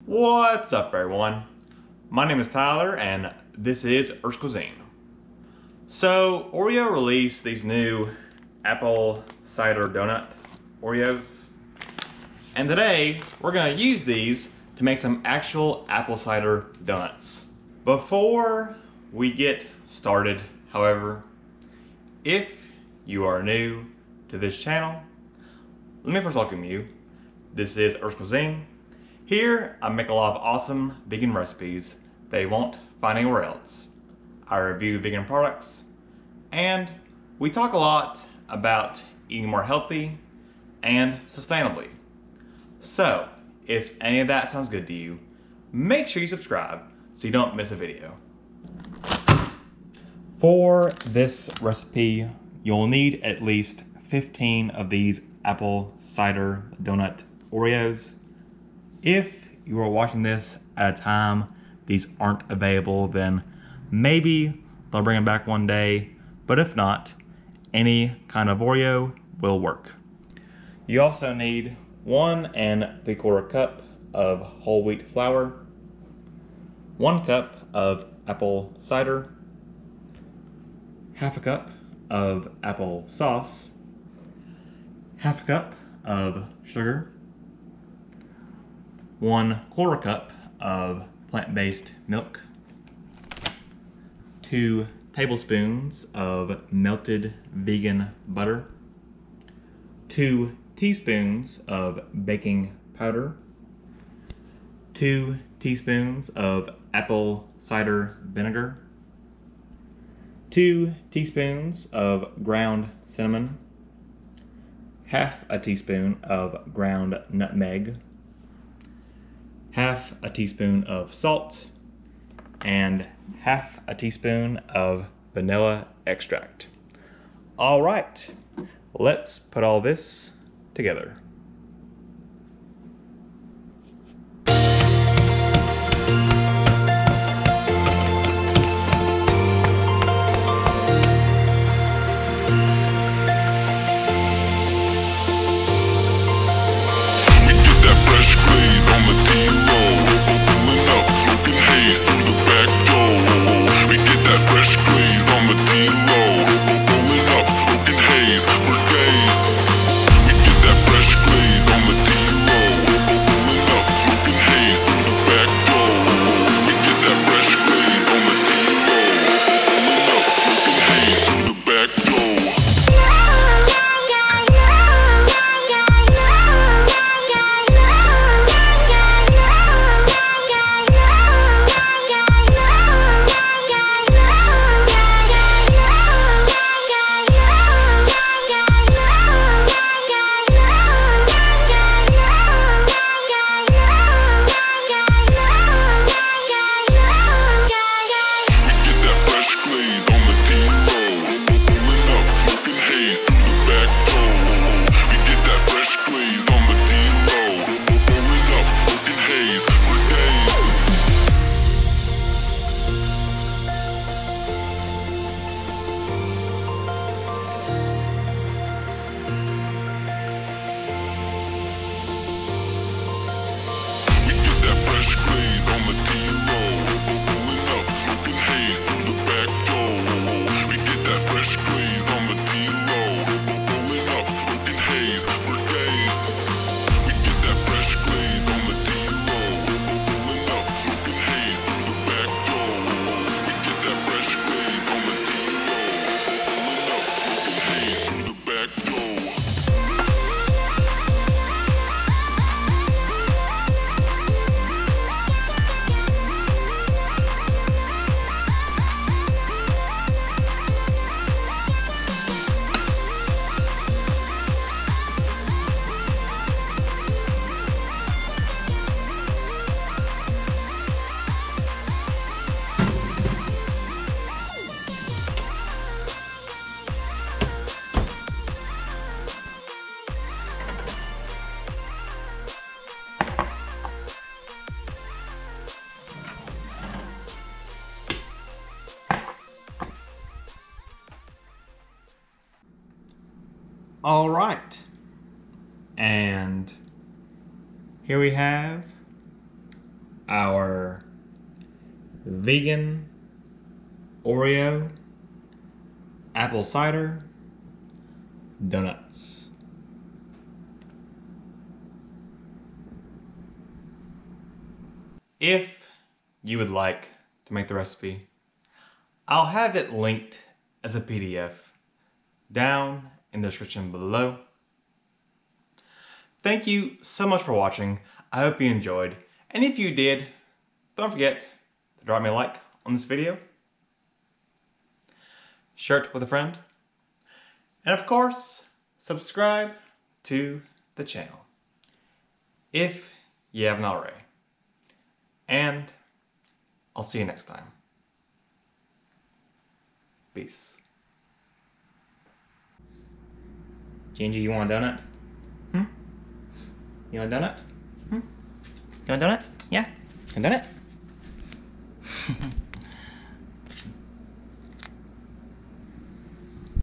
What's up, everyone? My name is Tyler, and this is Earth's Cuisine. So, Oreo released these new apple cider donut Oreos, and today we're going to use these to make some actual apple cider donuts. Before we get started, however, if you are new to this channel, let me first welcome you. This is Earth's Cuisine. Here, I make a lot of awesome vegan recipes that you won't find anywhere else. I review vegan products, and we talk a lot about eating more healthy and sustainably. So, if any of that sounds good to you, make sure you subscribe so you don't miss a video. For this recipe, you'll need at least 15 of these apple cider donut Oreos. If you are watching this at a time these aren't available, then maybe they'll bring them back one day, but if not, any kind of Oreo will work. You also need 1 3/4 cup of whole wheat flour, 1 cup of apple cider, half a cup of apple sauce, half a cup of sugar, 1/4 cup of plant-based milk, 2 tablespoons of melted vegan butter, 2 teaspoons of baking powder, 2 teaspoons of apple cider vinegar, 2 teaspoons of ground cinnamon, half a teaspoon of ground nutmeg, half a teaspoon of salt, and half a teaspoon of vanilla extract. All right, let's put all this together. All right, and here we have our vegan Oreo apple cider donuts. If you would like to make the recipe, I'll have it linked as a PDF down in the description below. Thank you so much for watching. I hope you enjoyed. And if you did, don't forget to drop me a like on this video, share it with a friend, and of course, subscribe to the channel if you haven't already. And I'll see you next time. Peace. Ginger, you want a donut? You want a donut? You want a donut? Yeah? You want a donut?